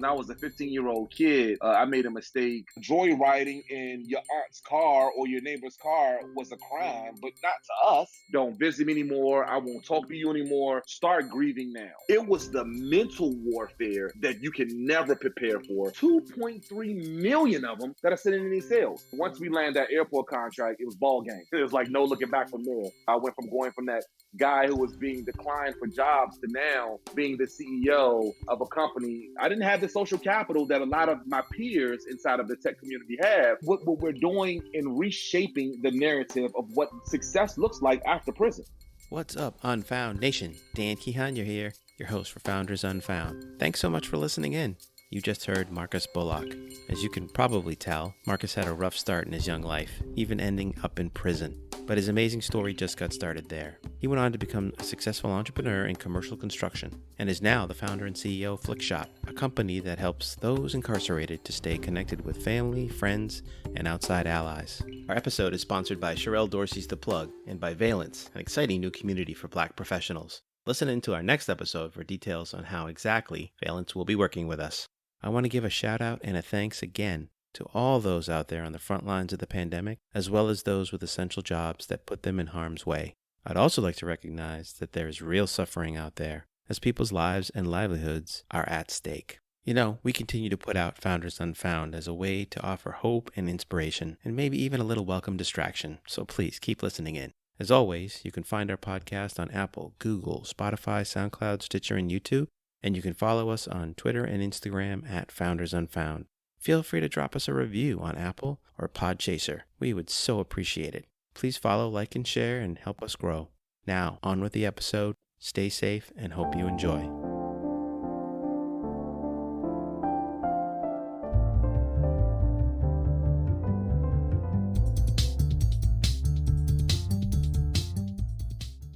when I was a 15-year-old kid, I made a mistake. Joyriding in your aunt's car or your neighbor's car was a crime, but not to us. Don't visit me anymore. I won't talk to you anymore. Start grieving now. It was the mental warfare that you can never prepare for. 2.3 million of them that are sitting in these cells. Once we land that airport contract, it was ball game. It was like no looking back from there. I went from going from that guy who was being declined for jobs to now being the CEO of a company. I didn't have the social capital that a lot of my peers inside of the tech community have. What we're doing in reshaping the narrative of what success looks like after prison. What's up, Unfound Nation? Dan Kihanya here, your host for Founders Unfound. Thanks so much for listening in. You just heard Marcus Bullock. As you can probably tell, Marcus had a rough start in his young life, even ending up in prison. But his amazing story just got started there. He went on to become a successful entrepreneur in commercial construction and is now the founder and CEO of Flikshop, a company that helps those incarcerated to stay connected with family, friends, and outside allies. Our episode is sponsored by Sherelle Dorsey's The Plug and by Valence, an exciting new community for Black professionals. Listen into our next episode for details on how exactly Valence will be working with us. I want to give a shout out and a thanks again to all those out there on the front lines of the pandemic, as well as those with essential jobs that put them in harm's way. I'd also like to recognize that there is real suffering out there, as people's lives and livelihoods are at stake. You know, we continue to put out Founders Unfound as a way to offer hope and inspiration, and maybe even a little welcome distraction, so please keep listening in. As always, you can find our podcast on Apple, Google, Spotify, SoundCloud, Stitcher, and YouTube, and you can follow us on Twitter and Instagram at Founders Unfound. Feel free to drop us a review on Apple or Podchaser. We would so appreciate it. Please follow, like, and share and help us grow. Now, on with the episode. Stay safe and hope you enjoy.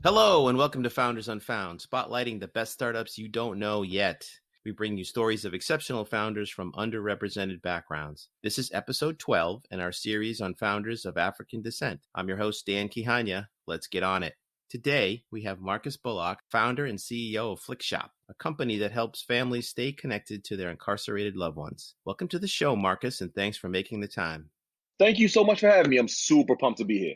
Hello, and welcome to Founders Unfound, spotlighting the best startups you don't know yet. We bring you stories of exceptional founders from underrepresented backgrounds. This is episode 12 in our series on founders of African descent. I'm your host, Dan Kihanya. Let's get on it. Today, we have Marcus Bullock, founder and CEO of Flikshop, a company that helps families stay connected to their incarcerated loved ones. Welcome to the show, Marcus, and thanks for making the time. Thank you so much for having me. I'm super pumped to be here.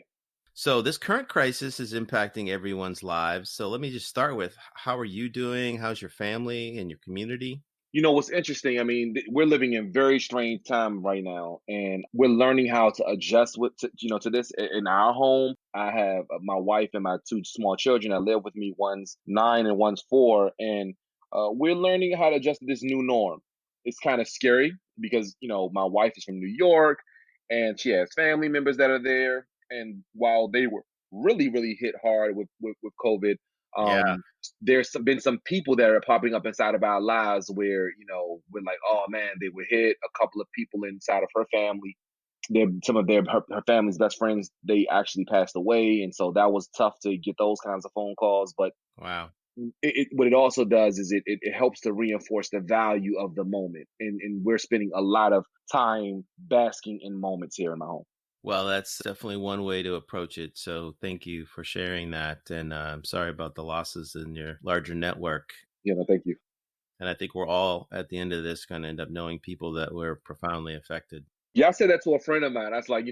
So this current crisis is impacting everyone's lives. So let me just start with, how are you doing? How's your family and your community? You know, what's interesting, I mean, we're living in very strange time right now, and we're learning how to adjust to this. In our home, I have my wife and my two small children that live with me. One's 9 and one's 4, and we're learning how to adjust to this new norm. It's kind of scary because, my wife is from New York, and she has family members that are there. And while they were really, really hit hard with COVID, Yeah. there's been some people that are popping up inside of our lives where, we're like, oh man, they were hit. A couple of people inside of her family, some of her family's best friends, they actually passed away. And so that was tough to get those kinds of phone calls. But Wow. what it also does is it helps to reinforce the value of the moment. And we're spending a lot of time basking in moments here in my home. Well, that's definitely one way to approach it. So thank you for sharing that. And I'm sorry about the losses in your larger network. Yeah, no, thank you. And I think we're all, at the end of this, going to end up knowing people that were profoundly affected. Yeah, I said that to a friend of mine. That's like,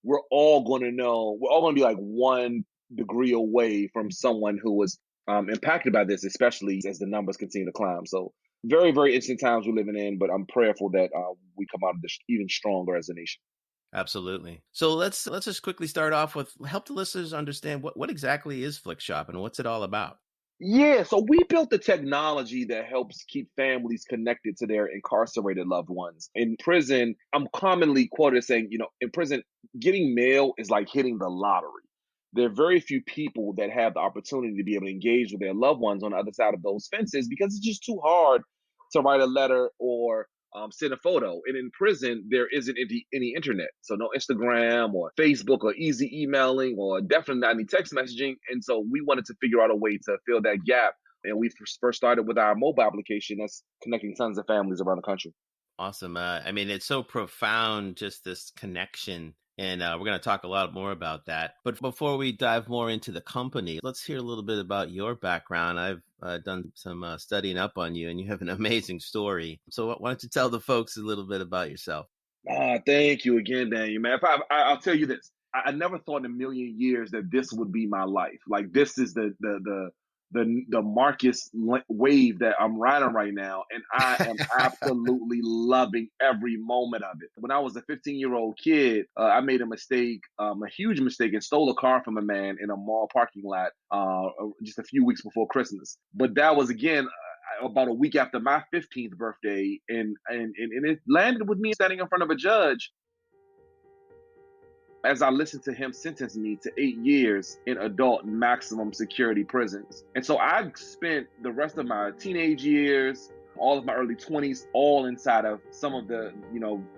we're all going to know, we're all going to be like 1 degree away from someone who was impacted by this, especially as the numbers continue to climb. So very, very interesting times we're living in, but I'm prayerful that we come out of this even stronger as a nation. Absolutely. So let's just quickly start off with, help the listeners understand what exactly is Flikshop and what's it all about. Yeah, so we built the technology that helps keep families connected to their incarcerated loved ones. In prison, I'm commonly quoted as saying, in prison, getting mail is like hitting the lottery. There are very few people that have the opportunity to be able to engage with their loved ones on the other side of those fences because it's just too hard to write a letter or send a photo. And in prison, there isn't any internet. So no Instagram or Facebook or easy emailing or definitely not any text messaging. And so we wanted to figure out a way to fill that gap. And we first started with our mobile application that's connecting tons of families around the country. Awesome. I mean, it's so profound, just this connection And we're going to talk a lot more about that. But before we dive more into the company, let's hear a little bit about your background. I've done some studying up on you, and you have an amazing story. So why don't you tell the folks a little bit about yourself? Thank you again, Daniel, man. I'll tell you this. I never thought in a million years that this would be my life. Like this is the Marcus wave that I'm riding right now, and I am absolutely loving every moment of it. When I was a 15-year-old kid, I made a mistake, a huge mistake, and stole a car from a man in a mall parking lot just a few weeks before Christmas. But that was again about a week after my 15th birthday, and it landed with me standing in front of a judge as I listened to him sentence me to 8 years in adult maximum security prisons. And so I spent the rest of my teenage years, all of my early 20s, all inside of some of the,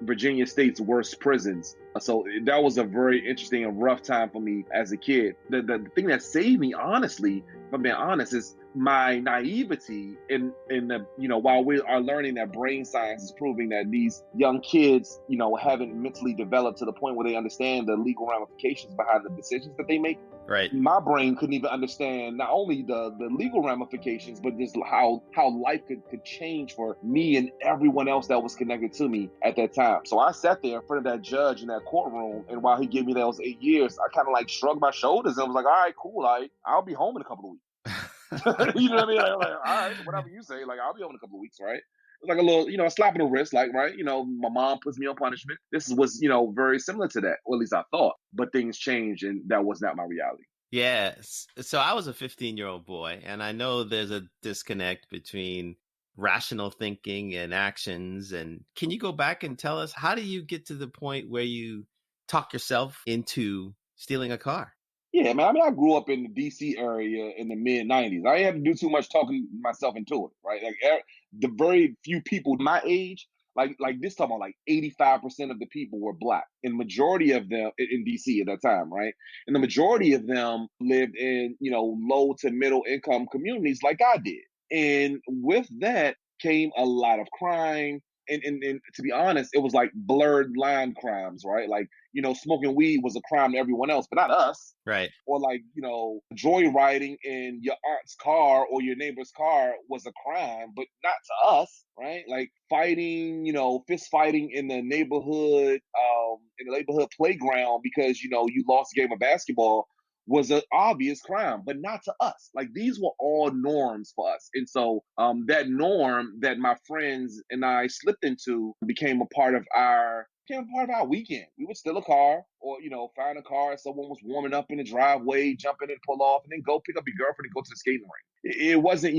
Virginia State's worst prisons. So that was a very interesting and rough time for me as a kid. The thing that saved me, honestly, if I'm being honest, is my naivety in the, while we are learning that brain science is proving that these young kids, haven't mentally developed to the point where they understand the legal ramifications behind the decisions that they make. Right. My brain couldn't even understand not only the legal ramifications, but just how life could change for me and everyone else that was connected to me at that time. So I sat there in front of that judge in that courtroom, and while he gave me those 8 years, I kind of like shrugged my shoulders and was like, all right, cool, I'll be home in a couple of weeks. You know what I mean? Like, all right, whatever you say. Like, I'll be home in a couple of weeks, right? It's like a little, a slap in the wrist, like, right? My mom puts me on punishment. This was, very similar to that, or at least I thought. But things changed, and that was not my reality. Yes. So I was a 15-year-old boy, and I know there's a disconnect between rational thinking and actions. And can you go back and tell us, how do you get to the point where you talk yourself into stealing a car? Yeah, man. I mean, I grew up in the DC area in the mid '90s. I didn't have to do too much talking myself into it, right? Like the very few people my age, like this, talking about like 85% of the people were black, and majority of them in DC at that time, right? And the majority of them lived in low to middle income communities, like I did. And with that came a lot of crime. And to be honest, it was like blurred line crimes, right? Like, smoking weed was a crime to everyone else, but not us. Right. Or like, joyriding in your aunt's car or your neighbor's car was a crime, but not to us, right? Like fighting, fist fighting in the neighborhood playground because, you lost a game of basketball was an obvious crime, but not to us. Like these were all norms for us. And so that norm that my friends and I slipped into became a part of our weekend. We would steal a car or, find a car. Someone was warming up in the driveway, jump in and pull off, and then go pick up your girlfriend and go to the skating rink. It wasn't,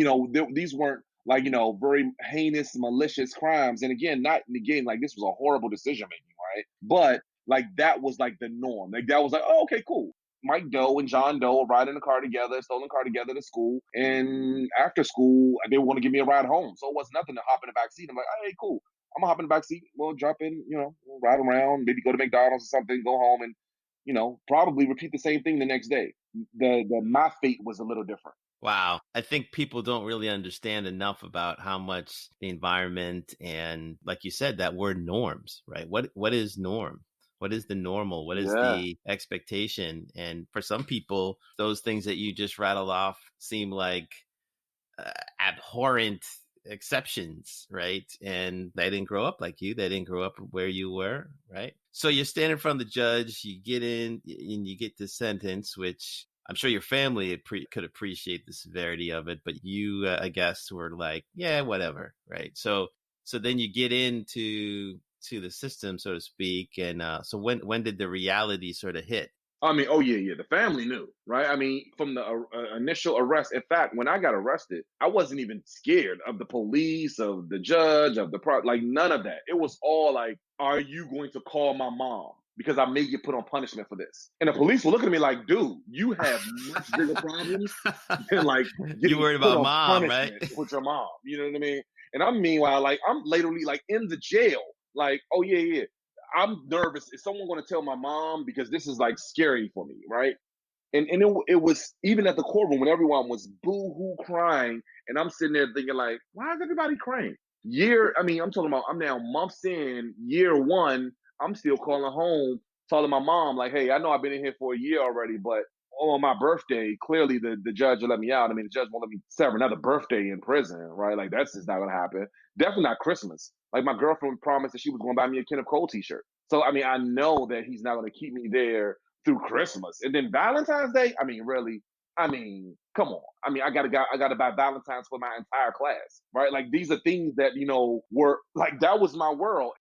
these weren't like, very heinous, malicious crimes. And again, not negating like this was a horrible decision making, right? But like that was like the norm. Like that was like, oh, okay, cool. Mike Doe and John Doe ride in a car together, stolen car together to school. And after school, they want to give me a ride home. So it was nothing to hop in the back seat. I'm like, hey, cool. I'm gonna hop in the back seat. We'll drop in, we'll ride around, maybe go to McDonald's or something, go home, and probably repeat the same thing the next day. The my fate was a little different. Wow. I think people don't really understand enough about how much the environment and, like you said, that word norms, right? What is norm? What is the normal? What is Yeah. the expectation? And for some people, those things that you just rattled off seem like abhorrent exceptions, right? And they didn't grow up like you. They didn't grow up where you were, right? So you stand in front of the judge, you get in, and you get the sentence, which I'm sure your family could appreciate the severity of it, but you, I guess, were like, yeah, whatever, right? So then you get into the system, so to speak, and so when did the reality sort of hit? I mean, oh yeah. The family knew, right? I mean, from the initial arrest. In fact, when I got arrested, I wasn't even scared of the police, of the judge, of like none of that. It was all like, "Are you going to call my mom? Because I may get put on punishment for this." And the police were looking at me like, "Dude, you have much bigger problems than like You getting worried put about on mom, right? punishment with your mom." You know what I mean? And I'm meanwhile like I'm literally like in the jail, like, "Oh yeah. I'm nervous. Is someone going to tell my mom? Because this is like scary for me, right?" And it was even at the courtroom when everyone was boo hoo crying, and I'm sitting there thinking like, why is everybody crying? I'm talking about I'm now months in year one. I'm still calling home telling my mom, like, hey, I know I've been in here for a year already, but on my birthday, clearly the judge will let me out. I mean, the judge won't let me serve another birthday in prison, right? Like, that's just not going to happen. Definitely not Christmas. Like, my girlfriend promised that she was going to buy me a Kenneth Cole t-shirt. So, I mean, I know that he's not going to keep me there through Christmas. And then Valentine's Day, I mean, really, I mean, come on. I mean, I gotta buy Valentine's for my entire class, right? Like, these are things that, were like, that was my world.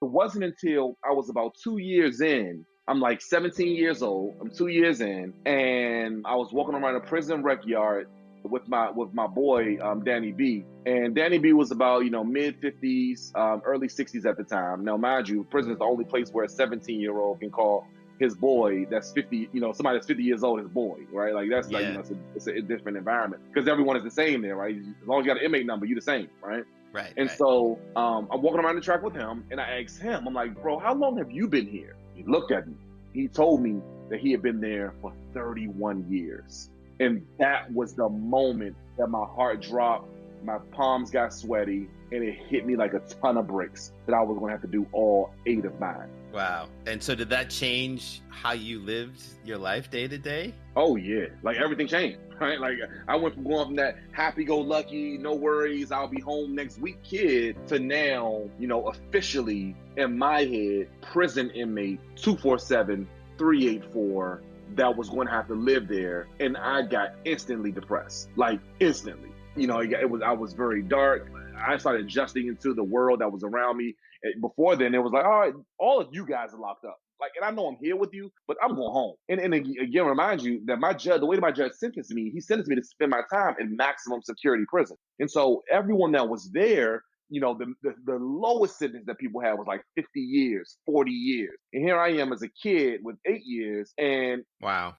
It wasn't until I was about 2 years in. I'm like 17 years old. I'm 2 years in, and I was walking around a prison rec yard with my boy Danny B. And Danny B was about mid 50s, early 60s at the time. Now, mind you, prison is the only place where a 17-year-old can call his boy that's 50. Somebody that's 50 years old his boy, right? Like, that's like Yeah. it's a different environment because everyone is the same there, right? As long as you got an inmate number, you're the same, right? Right. And Right. so I'm walking around the track with him, and I asked him, I'm like, bro, how long have you been here? He looked at me. He told me that he had been there for 31 years. And that was the moment that my heart dropped, my palms got sweaty, and it hit me like a ton of bricks that I was going to have to do all 8 of mine. Wow. And so did that change how you lived your life day to day? Oh, yeah. Like, everything changed, right? Like, I went from going from that happy-go-lucky, no worries, I'll be home next week kid to now, officially in my head, prison inmate 247, 384 that was going to have to live there. And I got instantly depressed, like instantly. I was very dark. I started adjusting into the world that was around me. Before then, it was like, all right, all of you guys are locked up. Like, and I know I'm here with you, but I'm going home. And again, remind you that the way that my judge sentenced me, he sentenced me to spend my time in maximum security prison. And so everyone that was there, the lowest sentence that people had was like 50 years, 40 years. And here I am as a kid with 8 years. And Wow.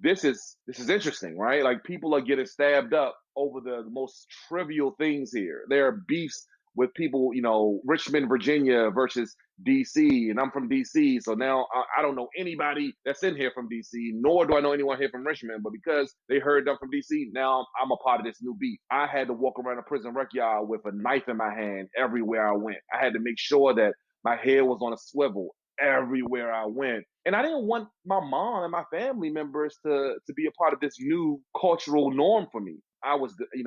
this is interesting, right? Like, people are getting stabbed up over the most trivial things here. There are beefs with people, Richmond, Virginia versus DC, and I'm from DC. So now I don't know anybody that's in here from DC, nor do I know anyone here from Richmond. But because they heard I'm from DC, now I'm a part of this new beef. I had to walk around a prison rec yard with a knife in my hand everywhere I went. I had to make sure that my head was on a swivel everywhere I went. And I didn't want my mom and my family members to be a part of this new cultural norm for me.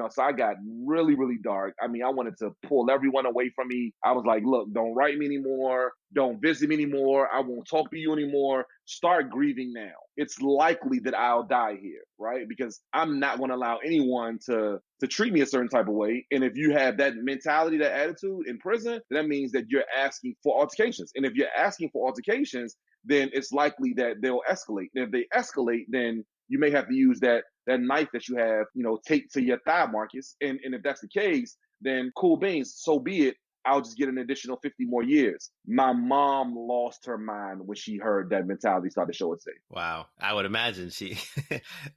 So I got really, really dark. I mean, I wanted to pull everyone away from me. I was like, look, don't write me anymore. Don't visit me anymore. I won't talk to you anymore. Start grieving now. It's likely that I'll die here, right? Because I'm not going to allow anyone to treat me a certain type of way. And if you have that mentality, that attitude in prison, that means that you're asking for altercations. And if you're asking for altercations, then it's likely that they'll escalate. And if they escalate, then you may have to use that knife that you have, taped to your thigh, Marcus. And if that's the case, then cool beans, so be it. I'll just get an additional 50 more years. My mom lost her mind when she heard that mentality start to show itself. Wow. I would imagine she,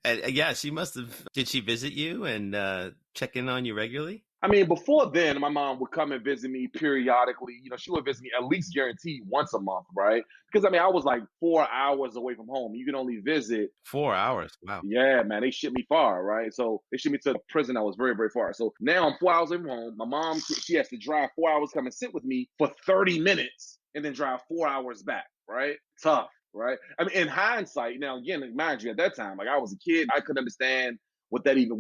and yeah, she must have, did she visit you and check in on you regularly? I mean, before then, my mom would come and visit me periodically. She would visit me at least guaranteed once a month, right? Because I mean, I was like 4 hours away from home. You can only visit. 4 hours. Wow. Yeah, man, they shipped me far, right? So they shipped me to a prison that was very, very far. So now I'm 4 hours away from home. My mom, she has to drive 4 hours, come and sit with me for 30 minutes and then drive 4 hours back, right? Tough, right? I mean, in hindsight, now again, mind you, at that time, like, I was a kid, I couldn't understand what that even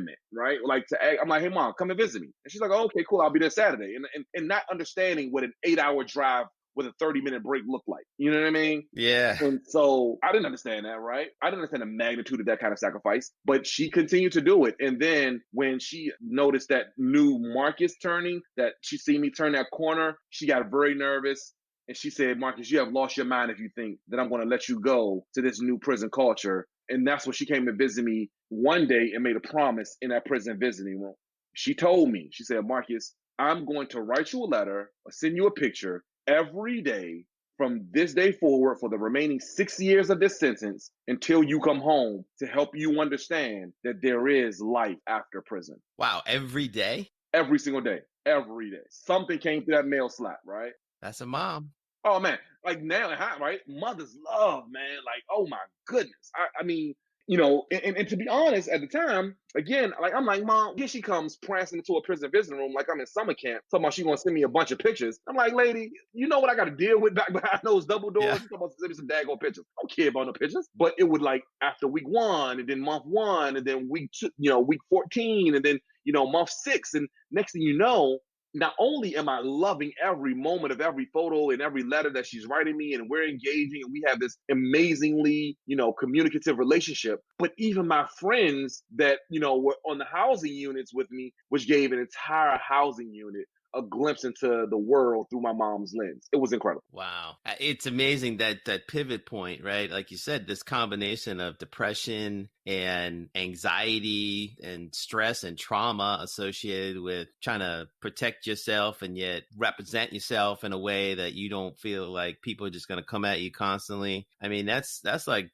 meant, right? Like, I'm like, hey mom, come and visit me. And she's like, oh, okay, cool, I'll be there Saturday. And not understanding what an 8-hour drive with a 30-minute break looked like. You know what I mean? Yeah. And so I didn't understand that, right? I didn't understand the magnitude of that kind of sacrifice, but she continued to do it. And then when she noticed that new Marcus turning, that she seen me turn that corner, she got very nervous. And she said, Marcus, you have lost your mind if you think that I'm going to let you go to this new prison culture. And that's when she came to visit me one day and made a promise in that prison visiting room. She told me, she said, Marcus, I'm going to write you a letter or send you a picture every day from this day forward for the remaining 6 years of this sentence until you come home to help you understand that there is life after prison. Wow. Every day? Every single day. Every day. Something came through that mail slot, right? That's a mom. Oh, man. Like, now, right? Mother's love, man. Like, oh, my goodness. I mean, And to be honest, at the time, again, like I'm like, Mom, here she comes prancing into a prison visiting room like I'm in summer camp, talking about she gonna send me a bunch of pictures. I'm like, lady, you know what I gotta deal with back behind those double Yeah. doors? You talking about send me some daggone pictures. I don't care about no pictures. But it would like after week 1, and then month 1, and then week 2, week 14, and then month 6, and next thing you know, not only am I loving every moment of every photo and every letter that she's writing me, and we're engaging and we have this amazingly, communicative relationship, but even my friends that, were on the housing units with me, which gave an entire housing unit a glimpse into the world through my mom's lens. It was incredible. Wow. It's amazing that pivot point, right? Like you said, this combination of depression and anxiety and stress and trauma associated with trying to protect yourself and yet represent yourself in a way that you don't feel like people are just going to come at you constantly. I mean, that's like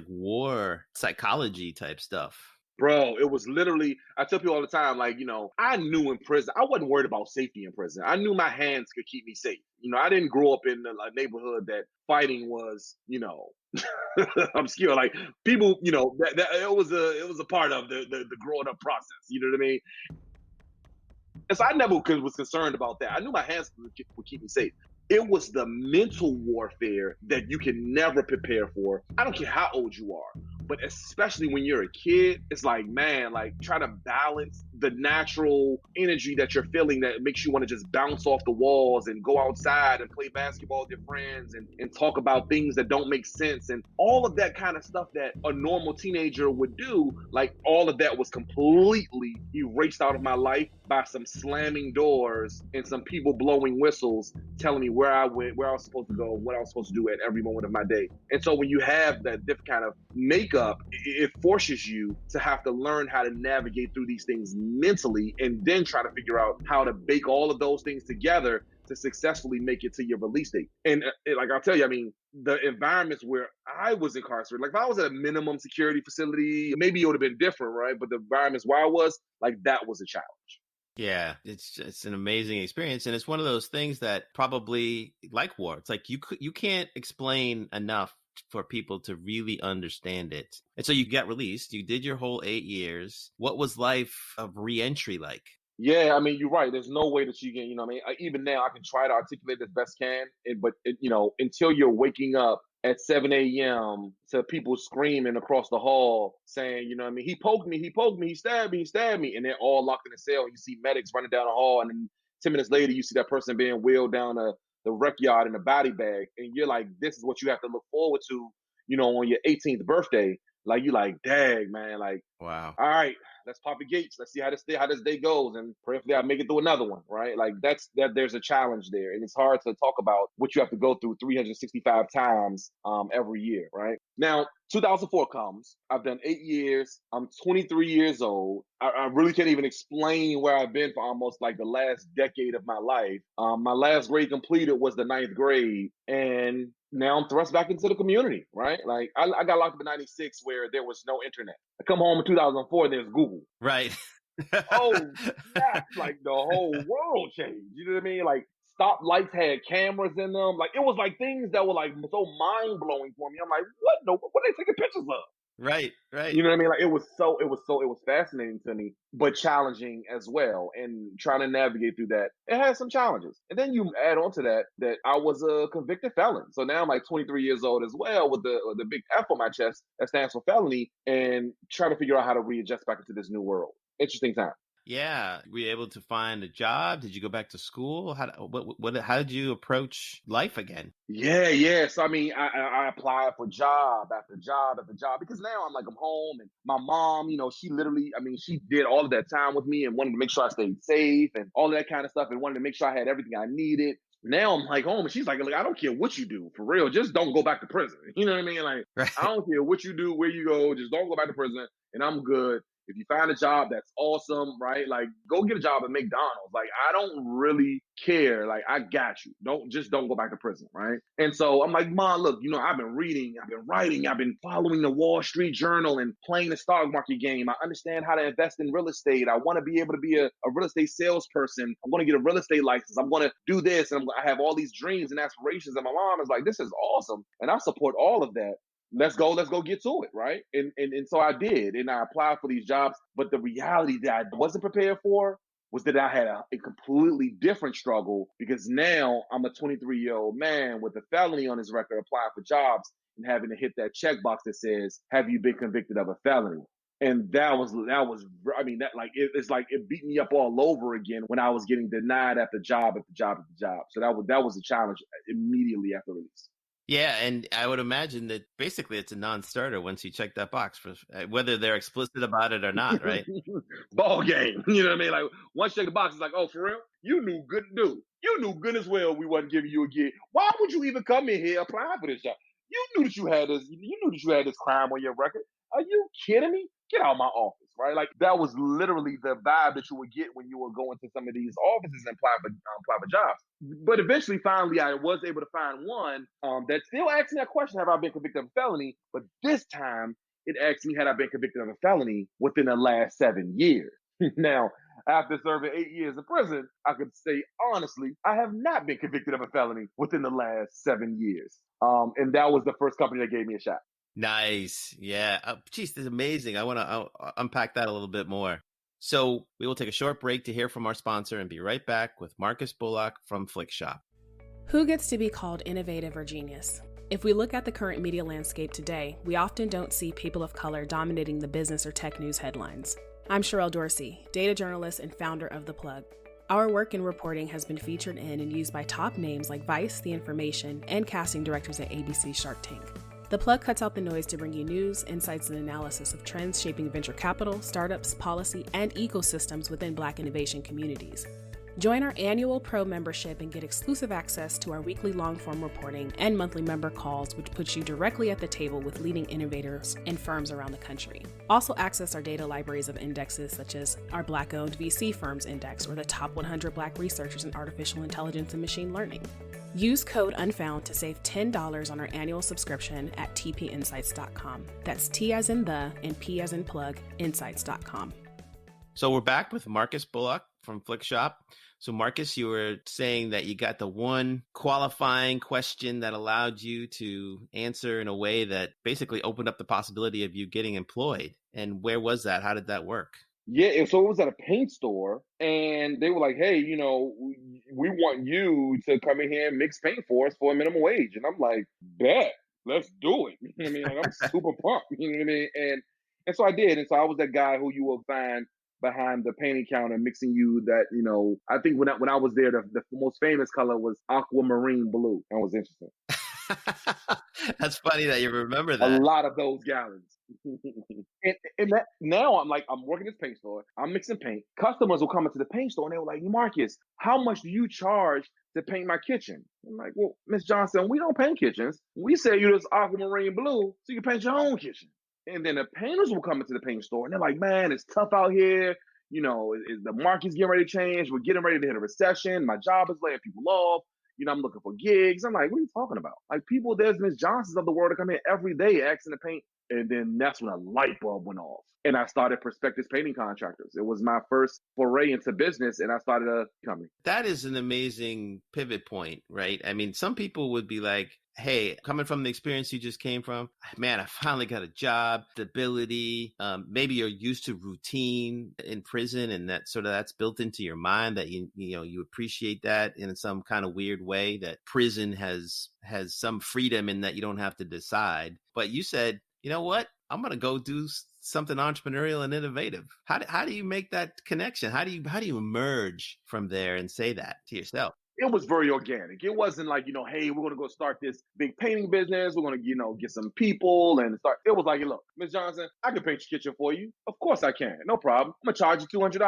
war psychology type stuff. Bro, it was literally, I tell people all the time, like, I knew in prison, I wasn't worried about safety in prison. I knew my hands could keep me safe. I didn't grow up in a neighborhood that fighting was, obscure. Like people, that it was a part of the growing up process. You know what I mean? And so I never was concerned about that. I knew my hands would keep me safe. It was the mental warfare that you can never prepare for. I don't care how old you are, but especially when you're a kid, it's like, man, like try to balance the natural energy that you're feeling that makes you want to just bounce off the walls and go outside and play basketball with your friends and talk about things that don't make sense and all of that kind of stuff that a normal teenager would do. Like all of that was completely erased out of my life by some slamming doors and some people blowing whistles telling me where I went, where I was supposed to go, what I was supposed to do at every moment of my day. And so when you have that different kind of makeup, it forces you to have to learn how to navigate through these things mentally and then try to figure out how to bake all of those things together to successfully make it to your release date. And like I'll tell you, I mean, the environments where I was incarcerated, like if I was at a minimum security facility, maybe it would have been different, right? But the environments where I was, like that was a challenge. Yeah, it's an amazing experience, and it's one of those things that probably like war. It's like you can't explain enough for people to really understand it. And so you got released. You did your whole 8 years. What was life of reentry like? Yeah, I mean, you're right. There's no way that you can, I mean, even now I can try to articulate as best can, but until you're waking up at 7 a.m. to people screaming across the hall saying, I mean, he poked me, he stabbed me, and they're all locked in a cell. And you see medics running down the hall, and then 10 minutes later, you see that person being wheeled down the rec yard in a body bag, and you're like, this is what you have to look forward to, on your 18th birthday. Like you like, dang, man, like, Wow. all right, let's pop the gates. Let's see how this day goes, and prayerfully I make it through another one, right? Like there's a challenge there, and it's hard to talk about what you have to go through 365 times every year, right? Now, 2004 comes. I've done 8 years. I'm 23 years old. I really can't even explain where I've been for almost like the last decade of my life. My last grade completed was the 9th grade, and now I'm thrust back into the community, right? Like I got locked up in '96 where there was no internet. I come home in 2004 and there's Google. Right. Oh, snap. Like the whole world changed. You know what I mean? Like stop lights had cameras in them. Like it was like things that were like so mind blowing for me. I'm like, what are they taking pictures of? Right. You know what I mean? Like it was fascinating to me, but challenging as well. And trying to navigate through that, it has some challenges. And then you add on to that I was a convicted felon. So now I'm like 23 years old as well with the big F on my chest that stands for felony, and trying to figure out how to readjust back into this new world. Interesting time. Yeah. Were you able to find a job? Did you go back to school? How did you approach life again? Yeah. So I mean, I applied for job after job after job because now I'm home, and my mom, she literally, I mean, she did all of that time with me and wanted to make sure I stayed safe and all of that kind of stuff, and wanted to make sure I had everything I needed. Now I'm like home, and she's like, look, I don't care what you do, for real, just don't go back to prison. You know what I mean? Like, Right. I don't care what you do, where you go, just don't go back to prison, and I'm good. If you find a job, that's awesome, right? Like, go get a job at McDonald's. Like, I don't really care. Like, I got you. Don't go back to prison, right? And so I'm like, Mom, look, I've been reading, I've been writing, I've been following the Wall Street Journal and playing the stock market game. I understand how to invest in real estate. I want to be able to be a real estate salesperson. I'm going to get a real estate license. I'm going to do this. And I have all these dreams and aspirations. And my mom is like, this is awesome. And I support all of that. let's go get to it, right? And so I did, and I applied for these jobs. But the reality that I wasn't prepared for was that I had a completely different struggle, because now I'm a 23-year-old man with a felony on his record applying for jobs and having to hit that checkbox that says, "Have you been convicted of a felony?" And I mean, that it's like it beat me up all over again when I was getting denied after job after job after job. So that was a challenge immediatally after release. Yeah, and I would imagine that basically it's a non-starter once you check that box, for whether they're explicit about it or not, right? Ball game. You know what I mean? Like, once you check the box, it's like, oh, for real? You knew good, dude. You knew good as well we wasn't giving you a gig. Why would you even come in here applying for this job? You knew that you had this. You knew that you had this crime on your record. Are you kidding me? Get out of my office, right? Like, that was literally the vibe that you would get when you were going to some of these offices and apply for jobs. But eventually, finally, I was able to find one that still asked me that question: Have I been convicted of a felony? But this time, it asked me had I been convicted of a felony within the last 7 years. Now, after serving 8 years in prison, I could say honestly, I have not been convicted of a felony within the last 7 years. And that was the first company that gave me a shot. Nice. Yeah. Geez, this is amazing. I want to unpack that a little bit more. So we will take a short break to hear from our sponsor and be right back with Marcus Bullock from Flikshop. Who gets to be called innovative or genius? If we look at the current media landscape today, we often don't see people of color dominating the business or tech news headlines. I'm Sherelle Dorsey, data journalist and founder of The Plug. Our work in reporting has been featured in and used by top names like Vice, The Information, and casting directors at ABC Shark Tank. The Plug cuts out the noise to bring you news, insights, and analysis of trends shaping venture capital, startups, policy, and ecosystems within Black innovation communities. Join our annual Pro membership and get exclusive access to our weekly long-form reporting and monthly member calls, which puts you directly at the table with leading innovators and firms around the country. Also access our data libraries of indexes such as our Black-owned VC firms index or the top 100 Black researchers in artificial intelligence and machine learning. Use code Unfound to save $10 on our annual subscription at TPInsights.com. That's T as in the and P as in plug, insights.com. So we're back with Marcus Bullock from Flikshop. So Marcus, you were saying that you got the one qualifying question that allowed you to answer in a way that basically opened up the possibility of you getting employed. And where was that? How did that work? Yeah, so it was at a paint store, and they were like, "Hey, we want you to come in here and mix paint for us for a minimum wage." And I'm like, "Bet, let's do it." You know what I mean? Like, I'm super pumped. You know what I mean? And so I did. And so I was that guy who you will find behind the painting counter mixing you that, I think when I was there, the most famous color was aquamarine blue. That was interesting. That's funny that you remember A that. lot of those gallons. and now I'm working this paint store. I'm mixing paint. Customers will come into the paint store and they were like, "Marcus, how much do you charge to paint my kitchen?" I'm like, "Well, Miss Johnson, we don't paint kitchens. We sell you this aquamarine blue so you can paint your own kitchen." And then the painters will come into the paint store and they're like, "Man, it's tough out here. The market's getting ready to change. We're getting ready to hit a recession. My job is laying people off. I'm looking for gigs." I'm like, "What are you talking about?" Like, there's Miss Johnsons of the world that come in every day asking to paint. And then that's when a light bulb went off. And I started Prospectus Painting Contractors. It was my first foray into business, and I started a company. That is an amazing pivot point, right? I mean, some people would be like, "Hey, coming from the experience you just came from, man, I finally got a job, stability. Maybe you're used to routine in prison, and that's built into your mind that you appreciate that in some kind of weird way, that prison has some freedom in that you don't have to decide." But you said, "You know what? I'm going to go do something entrepreneurial and innovative." How do you make that connection? How do you emerge from there and say that to yourself? It was very organic. It wasn't like, "Hey, we're going to go start this big painting business. We're going to, get some people and start." It was like, "Look, Miss Johnson, I can paint your kitchen for you. Of course I can. No problem. I'm going to charge you $200.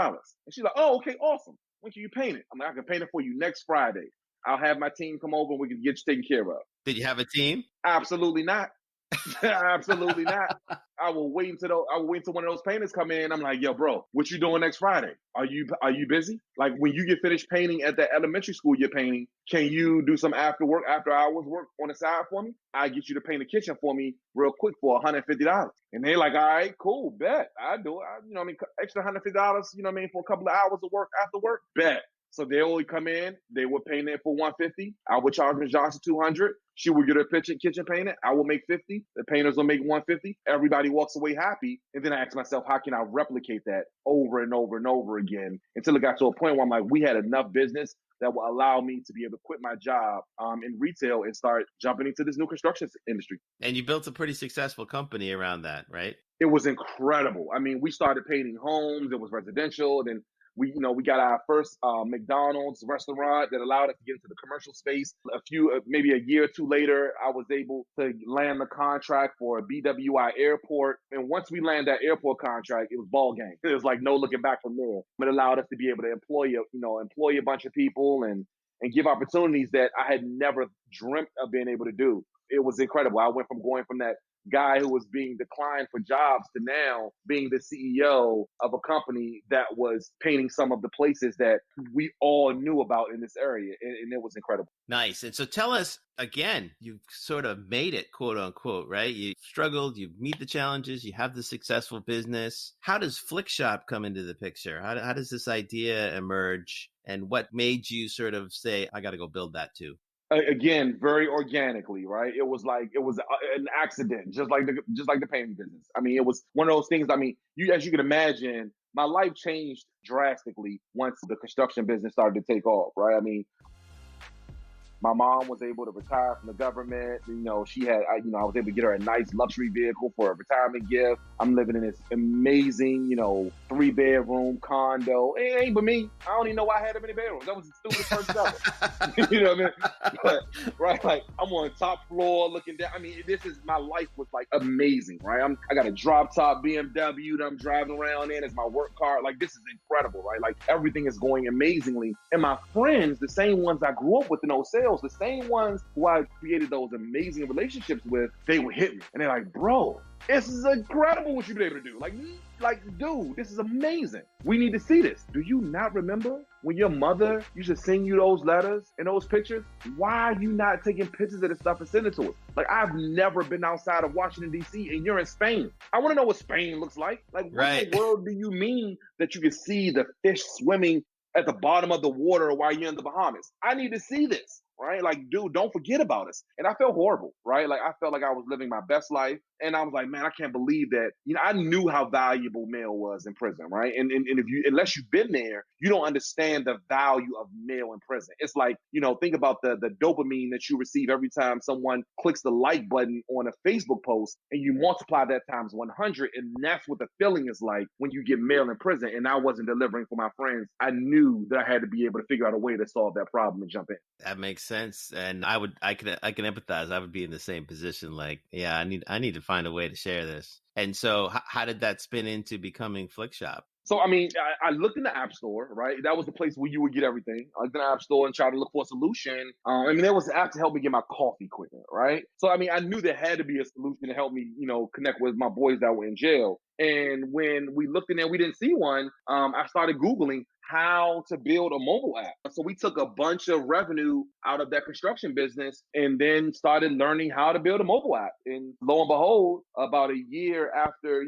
And she's like, "Oh, okay, awesome. When can you paint it?" I'm like, "I can paint it for you next Friday. I'll have my team come over and we can get you taken care of." Did you have a team? Absolutely not. Absolutely not. I will wait until one of those painters come in. I'm like, "Yo, bro, what you doing next Friday? Are you busy? Like, when you get finished painting at the elementary school you're painting, can you do some after hours work on the side for me? I get you to paint the kitchen for me real quick for $150. And they're like, "All right, cool, bet. I do it. Extra $150, for a couple of hours of work after work, bet." So they would come in, they would paint it for $150. I would charge Ms. Johnson $200. She would get her kitchen painted. I will make $50. The painters will make $150. Everybody walks away happy. And then I ask myself, how can I replicate that over and over and over again until it got to a point where I'm like, we had enough business that will allow me to be able to quit my job in retail and start jumping into this new construction industry. And you built a pretty successful company around that, right? It was incredible. I mean, we started painting homes. It was residential. Then we got our first McDonald's restaurant that allowed us to get into the commercial space. Maybe a year or two later, I was able to land the contract for BWI Airport. And once we landed that airport contract, it was ball game. It was like no looking back from there. It allowed us to be able to employ a bunch of people and give opportunities that I had never dreamt of being able to do. It was incredible. I went from going from that guy who was being declined for jobs to now being the CEO of a company that was painting some of the places that we all knew about in this area. And it was incredible. Nice. And so tell us again, you've sort of made it, quote unquote, right? You struggled, you meet the challenges, you have the successful business. How does Flikshop come into the picture? How does this idea emerge? And what made you sort of say, I got to go build that too? Again, very organically, right? It was an accident, just like the painting business. I mean, it was one of those things. I mean, as you can imagine, my life changed drastically once the construction business started to take off, right? I mean, my mom was able to retire from the government. I was able to get her a nice luxury vehicle for a retirement gift. I'm living in this amazing, 3-bedroom condo. It ain't but me. I don't even know why I had that many bedrooms. That was the stupidest person ever. You know what I mean? But, right, like I'm on the top floor looking down. I mean, my life was like amazing, right? I got a drop top BMW that I'm driving around in as my work car. Like this is incredible, right? Like everything is going amazingly. And my friends, the same ones I grew up with in those sales, the same ones who I created those amazing relationships with, they would hit me. And they're like, bro, this is incredible what you've been able to do. Like, dude, this is amazing. We need to see this. Do you not remember when your mother used to send you those letters and those pictures? Why are you not taking pictures of this stuff and sending it to us? Like, I've never been outside of Washington, D.C., and you're in Spain. I want to know what Spain looks like. Like, what in the world do you mean that you can see the fish swimming at the bottom of the water while you're in the Bahamas? I need to see this. Right? Like, dude, don't forget about us. And I felt horrible, right? Like, I felt like I was living my best life. And I was like, man, I can't believe that. I knew how valuable mail was in prison, right? And unless you've been there, you don't understand the value of mail in prison. It's like, think about the dopamine that you receive every time someone clicks the like button on a Facebook post, and you multiply that times 100. And that's what the feeling is like when you get mail in prison. And I wasn't delivering for my friends. I knew that I had to be able to figure out a way to solve that problem and jump in. That makes sense. And I can empathize. I would be in the same position. Like, yeah, I need to find a way to share this. And so how did that spin into becoming Flikshop? So, I mean, I looked in the App Store, right? That was the place where you would get everything. I looked in the App Store and tried to look for a solution. There was an app to help me get my coffee quicker, right? So, I mean, I knew there had to be a solution to help me, connect with my boys that were in jail. And when we looked in there, we didn't see one. I started Googling how to build a mobile app. So we took a bunch of revenue out of that construction business and then started learning how to build a mobile app. And lo and behold, about a year after,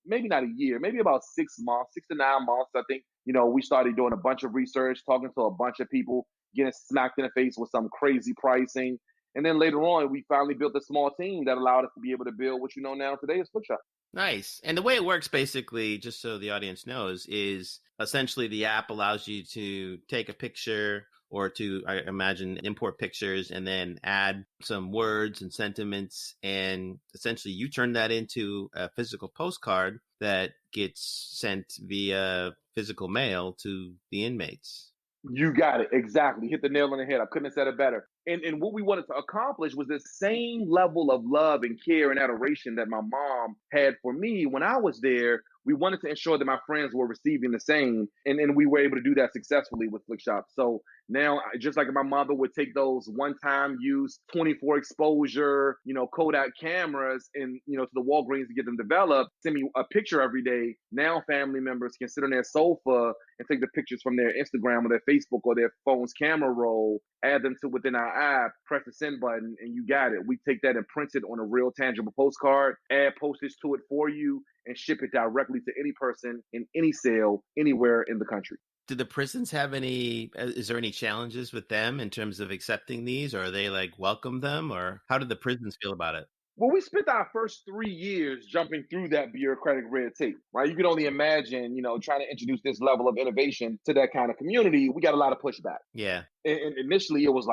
maybe not a year, maybe about 6 months, 6 to 9 months, I think, we started doing a bunch of research, talking to a bunch of people, getting smacked in the face with some crazy pricing. And then later on, we finally built a small team that allowed us to be able to build what you know now today is Flikshop. Nice. And the way it works, basically, just so the audience knows, is essentially the app allows you to take a picture or to, I imagine, import pictures and then add some words and sentiments. And essentially you turn that into a physical postcard that gets sent via physical mail to the inmates. You got it. Exactly. Hit the nail on the head. I couldn't have said it better. And what we wanted to accomplish was the same level of love and care and adoration that my mom had for me when I was there. We wanted to ensure that my friends were receiving the same. And we were able to do that successfully with Flikshop. So now, just like my mother would take those one-time use, 24 exposure, Kodak cameras and, to the Walgreens to get them developed, send me a picture every day. Now family members can sit on their sofa and take the pictures from their Instagram or their Facebook or their phone's camera roll, add them to within our app, press the send button, and you got it. We take that and print it on a real tangible postcard, add postage to it for you, and ship it directly to any person in any cell anywhere in the country. Do the prisons have is there any challenges with them in terms of accepting these, or are they like welcome them, or how do the prisons feel about it? Well, we spent our first 3 years jumping through that bureaucratic red tape, right? You can only imagine, trying to introduce this level of innovation to that kind of community. We got a lot of pushback. Yeah. And initially, it was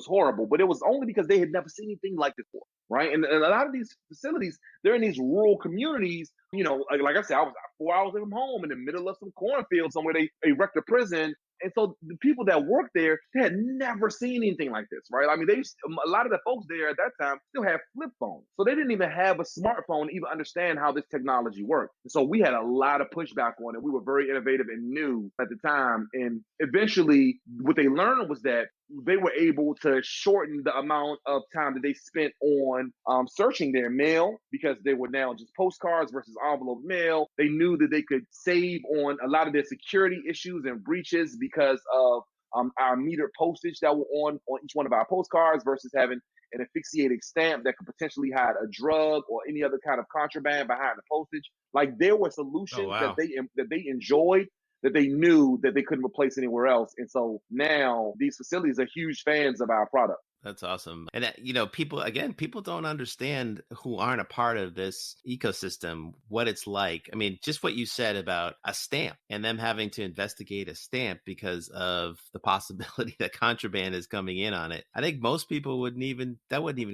horrible, but it was only because they had never seen anything like this before, right? And a lot of these facilities, they're in these rural communities. Like I said, I was 4 hours from home in the middle of some cornfield somewhere. They erected a prison. And so the people that worked there, they had never seen anything like this, right? I mean, a lot of the folks there at that time still had flip phones. So they didn't even have a smartphone to even understand how this technology worked. And so we had a lot of pushback on it. We were very innovative and new at the time. And eventually what they learned was that they were able to shorten the amount of time that they spent on searching their mail, because they were now just postcards versus envelope mail. They knew that they could save on a lot of their security issues and breaches because of our metered postage that were on each one of our postcards versus having an asphyxiated stamp that could potentially hide a drug or any other kind of contraband behind the postage. Like, there were solutions that they enjoyed, that they knew that they couldn't replace anywhere else. And so now these facilities are huge fans of our product. That's awesome. And, people don't understand, who aren't a part of this ecosystem, what it's like. I mean, just what you said about a stamp and them having to investigate a stamp because of the possibility that contraband is coming in on it. I think most people wouldn't even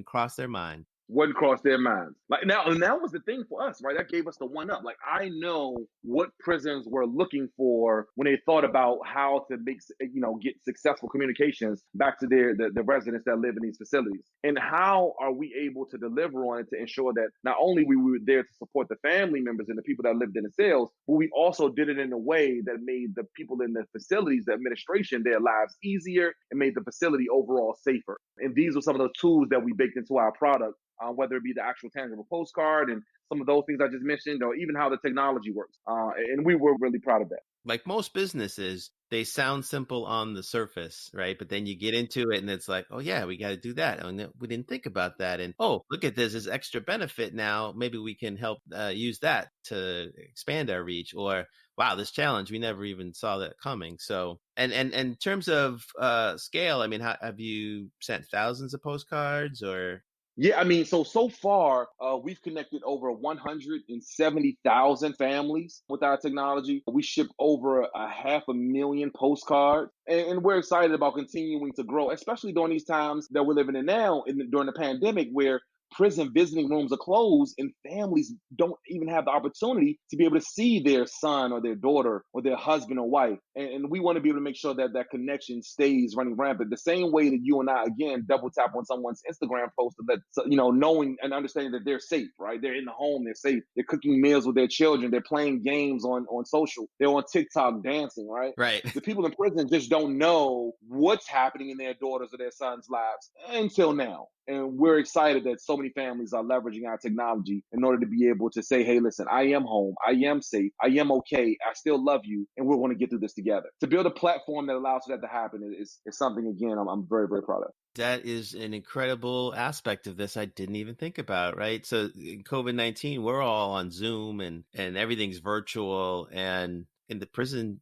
cross their mind. Wouldn't cross their minds. Like, now, and that was the thing for us, right? That gave us the one up. Like, I know what prisons were looking for when they thought about how to get successful communications back to the residents that live in these facilities. And how are we able to deliver on it to ensure that not only we were there to support the family members and the people that lived in the cells, but we also did it in a way that made the people in the facilities, the administration, their lives easier and made the facility overall safer. And these were some of the tools that we baked into our product. Whether it be the actual tangible postcard and some of those things I just mentioned, or even how the technology works. And we were really proud of that. Like most businesses, they sound simple on the surface, right? But then you get into it and it's like, oh yeah, we got to do that. And we didn't think about that. And oh, look at this as extra benefit now. Maybe we can help use that to expand our reach. Or wow, this challenge, we never even saw that coming. So, and in terms of scale, I mean, have you sent thousands of postcards or? Yeah, I mean, so far, we've connected over 170,000 families with our technology. We ship over 500,000 postcards, and we're excited about continuing to grow, especially during these times that we're living in now, during the pandemic, where prison visiting rooms are closed and families don't even have the opportunity to be able to see their son or their daughter or their husband or wife. And we want to be able to make sure that that connection stays running rampant. The same way that you and I, again, double tap on someone's Instagram post, that, knowing and understanding that they're safe, right? They're in the home, they're safe. They're cooking meals with their children. They're playing games on social. They're on TikTok dancing, right? Right. The people in prison just don't know what's happening in their daughters or their sons' lives until now. And we're excited that so many families are leveraging our technology in order to be able to say, hey, listen, I am home. I am safe. I am okay. I still love you. And we're going to get through this together. To build a platform that allows for that to happen is something, again, I'm very, very proud of. That is an incredible aspect of this I didn't even think about, right? So in COVID-19, we're all on Zoom and everything's virtual. And in the prison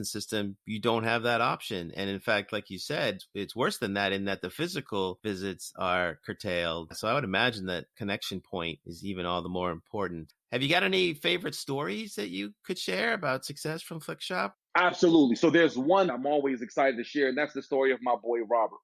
system, you don't have that option. And in fact, like you said, it's worse than that in that the physical visits are curtailed. So I would imagine that connection point is even all the more important. Have you got any favorite stories that you could share about success from Flikshop? Absolutely. So there's one I'm always excited to share, and that's the story of my boy, Robert.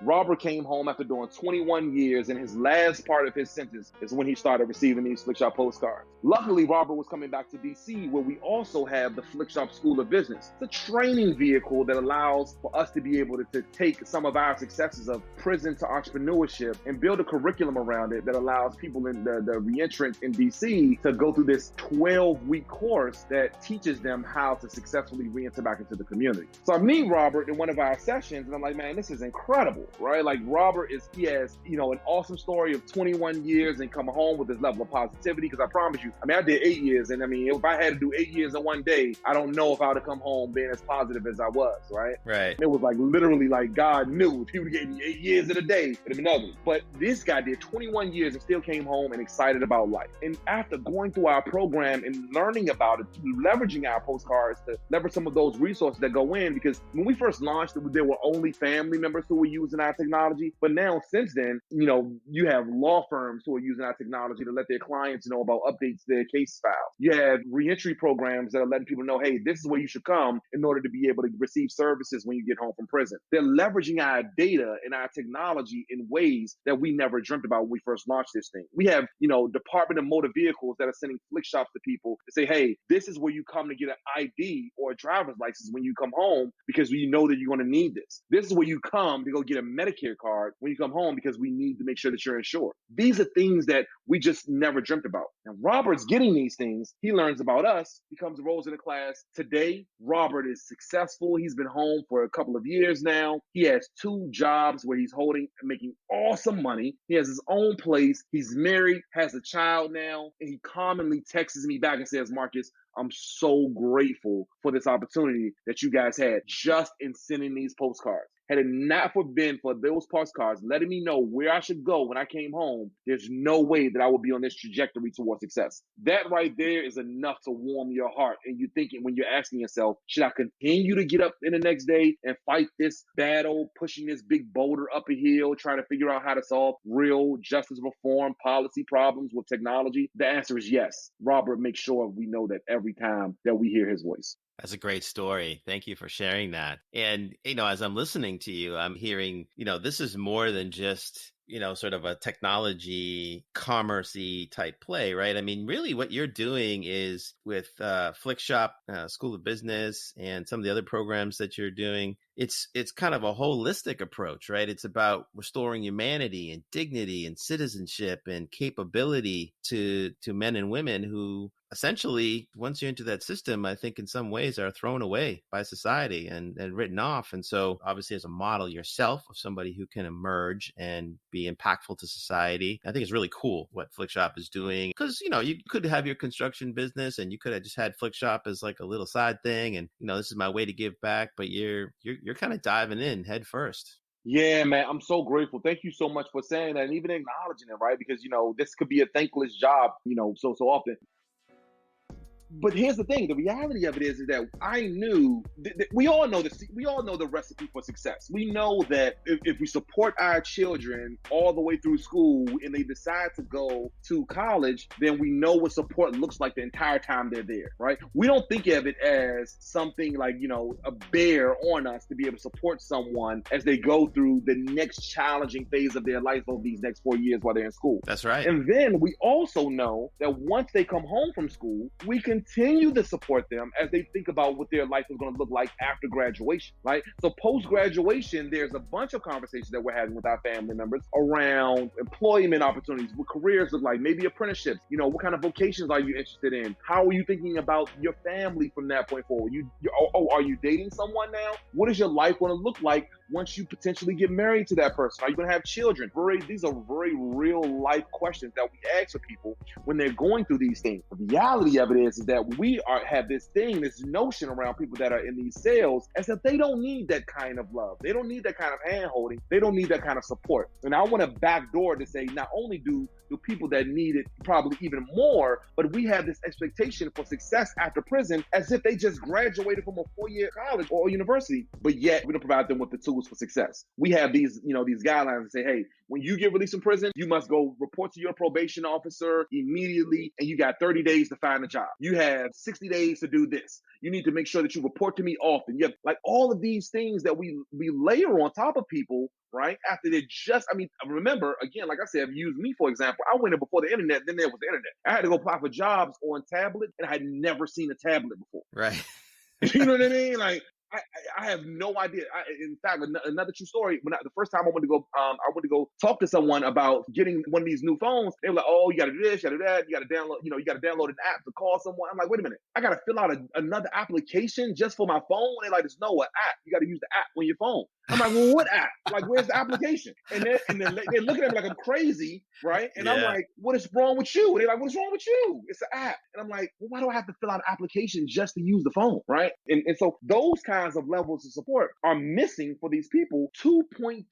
Robert came home after doing 21 years, and his last part of his sentence is when he started receiving these Flikshop postcards. Luckily, Robert was coming back to DC, where we also have the Flikshop School of Business. It's a training vehicle that allows for us to be able to take some of our successes of prison to entrepreneurship and build a curriculum around it that allows people in the reentrants in DC to go through this 12-week course that teaches them how to successfully reenter back into the community. So I meet Robert in one of our sessions, and I'm like, man, this is incredible. right? Like Robert he has, an awesome story of 21 years and come home with this level of positivity. Because I promise you, I did 8 years. And if I had to do 8 years in one day, I don't know if I would have come home being as positive as I was, right? Right. It was like literally like God knew if he would have gave me 8 years in a day, it'd have been ugly. But this guy did 21 years and still came home and excited about life. And after going through our program and learning about it, leveraging our postcards to leverage some of those resources that go in, because when we first launched, there were only family members who were using our technology. But now, since then, you have law firms who are using our technology to let their clients know about updates to their case file. You have reentry programs that are letting people know, hey, this is where you should come in order to be able to receive services when you get home from prison. They're leveraging our data and our technology in ways that we never dreamt about when we first launched this thing. We have, Department of Motor Vehicles that are sending Flikshop to people to say, hey, this is where you come to get an ID or a driver's license when you come home, because we know that you're going to need this. This is where you come to go get a Medicare card when you come home, because we need to make sure that you're insured. These are things that we just never dreamt about. And Robert's getting these things. He learns about us, becomes enrolled in the class. Today, Robert is successful. He's been home for a couple of years now. He has 2 jobs where he's making awesome money. He has his own place. He's married, has a child now, and he commonly texts me back and says, Marcus, I'm so grateful for this opportunity that you guys had just in sending these postcards. Had it not been for those postcards letting me know where I should go when I came home, there's no way that I would be on this trajectory towards success. That right there is enough to warm your heart. And you're thinking, when you're asking yourself, should I continue to get up in the next day and fight this battle, pushing this big boulder up a hill, trying to figure out how to solve real justice reform policy problems with technology? The answer is yes. Robert makes sure we know that every time that we hear his voice. That's a great story. Thank you for sharing that. And, as I'm listening to you, I'm hearing, this is more than just, sort of a technology, commerce-y type play, right? I mean, really what you're doing is with Flikshop, School of Business, and some of the other programs that you're doing, it's kind of a holistic approach, right? It's about restoring humanity and dignity and citizenship and capability to men and women who essentially, once you're into that system, I think in some ways are thrown away by society and written off. And so obviously as a model yourself of somebody who can emerge and be impactful to society, I think it's really cool what Flikshop is doing, because, you could have your construction business and you could have just had Flikshop as like a little side thing. And, this is my way to give back, but you're kind of diving in head first. Yeah, man, I'm so grateful. Thank you so much for saying that and even acknowledging it, right? Because, this could be a thankless job, so often. But here's the thing: the reality of it is that I knew we all know the recipe for success. We know that if we support our children all the way through school and they decide to go to college, then we know what support looks like the entire time they're there, right? We don't think of it as something like, a bear on us to be able to support someone as they go through the next challenging phase of their life over these next 4 years while they're in school. That's right. And then we also know that once they come home from school, we continue to support them as they think about what their life is going to look like after graduation, right? So post-graduation, there's a bunch of conversations that we're having with our family members around employment opportunities, what careers look like, maybe apprenticeships, what kind of vocations are you interested in? How are you thinking about your family from that point forward? Are you dating someone now? What is your life going to look like once you potentially get married to that person? Are you going to have children? These are very real life questions that we ask of people when they're going through these things. The reality of it is that we have this notion around people that are in these sales as if they don't need that kind of love. They don't need that kind of hand-holding. They don't need that kind of support. And I want to backdoor to say, not only do people that need it probably even more, but we have this expectation for success after prison as if they just graduated from a 4-year college or university, but yet we don't provide them with the tools for success. We have these guidelines that say, hey, when you get released from prison, you must go report to your probation officer immediately, and you got 30 days to find a job. You have 60 days to do this. You need to make sure that you report to me often. You have like all of these things that we layer on top of people, right? After they remember, again, like I said, use me, for example. I went in before the internet, then there was the internet. I had to go apply for jobs on tablet, and I had never seen a tablet before. Right. You know what I mean? Like, I have no idea. In fact, another true story. The first time I went to go talk to someone about getting one of these new phones. They were like, "Oh, you got to do this, you got to do that, you got to download. You got to download an app to call someone." I'm like, "Wait a minute, I got to fill out another application just for my phone?" They're like, "There's no app. You got to use the app on your phone." I'm like, well, what app? Like, where's the application? And then they're looking at me like I'm crazy, right? And I'm like, what is wrong with you? And they're like, what is wrong with you? It's an app. And I'm like, well, why do I have to fill out an application just to use the phone, right? And so those kinds of levels of support are missing for these people, 2.3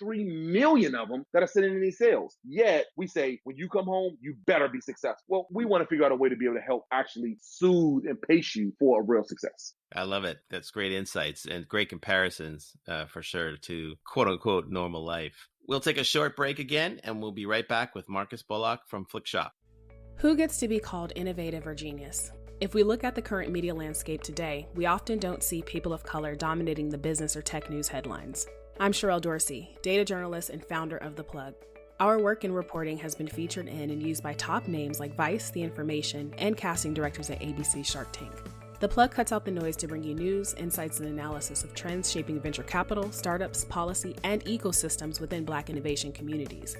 million of them that are sitting in these cells. Yet we say, when you come home, you better be successful. Well, we want to figure out a way to be able to help actually soothe and pace you for a real success. I love it. That's great insights and great comparisons for sure to quote unquote normal life. We'll take a short break again and we'll be right back with Marcus Bullock from Flikshop. Who gets to be called innovative or genius? If we look at the current media landscape today, we often don't see people of color dominating the business or tech news headlines. I'm Sherelle Dorsey, data journalist and founder of The Plug. Our work in reporting has been featured in and used by top names like Vice, The Information, and casting directors at ABC Shark Tank. The Plug cuts out the noise to bring you news, insights, and analysis of trends shaping venture capital, startups, policy, and ecosystems within Black innovation communities.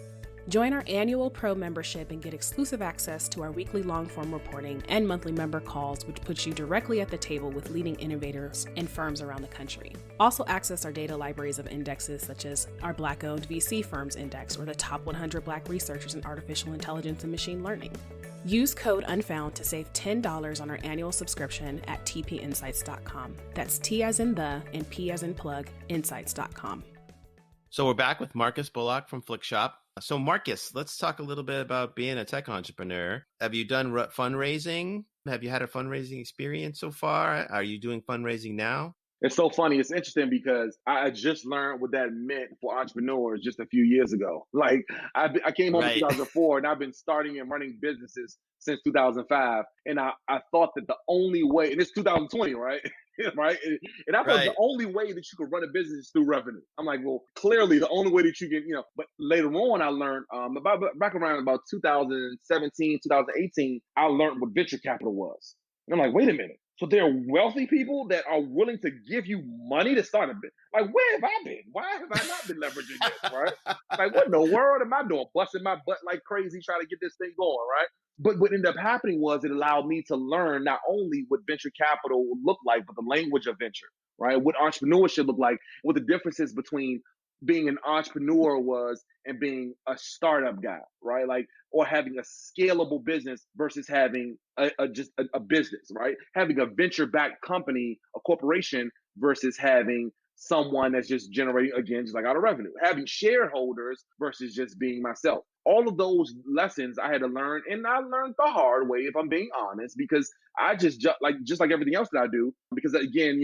Join our annual Pro membership and get exclusive access to our weekly long-form reporting and monthly member calls, which puts you directly at the table with leading innovators and firms around the country. Also access our data libraries of indexes such as our Black-owned VC firms index or the top 100 Black researchers in artificial intelligence and machine learning. Use code Unfound to save $10 on our annual subscription at TPInsights.com. That's T as in the and P as in plug, insights.com. So we're back with Marcus Bullock from Flikshop. So Marcus, let's talk a little bit about being a tech entrepreneur. Have you done fundraising? Have you had a fundraising experience so far? Are you doing fundraising now? It's so funny. It's interesting because I just learned what that meant for entrepreneurs just a few years ago. Like I came home in 2004 and I've been starting and running businesses since 2005. And I thought that the only way, and it's 2020, right? right? And I thought the only way that you could run a business is through revenue. I'm like, well, clearly the only way that you can, but later on I learned back around about 2017, 2018, I learned what venture capital was. And I'm like, wait a minute. So there are wealthy people that are willing to give you money to start a business. Like, where have I been? Why have I not been leveraging this, right? Like, what in the world am I doing? Busting my butt like crazy trying to get this thing going, right? But what ended up happening was it allowed me to learn not only what venture capital would look like, but the language of venture, right? What entrepreneurship look like, what the differences between being an entrepreneur was and being a startup guy, right? Like, or having a scalable business versus having just a business, right? Having a venture-backed company, a corporation, versus having someone that's just generating, again, just like out of revenue. Having shareholders versus just being myself. All of those lessons I had to learn, and I learned the hard way, if I'm being honest, because I just like everything else that I do, because again,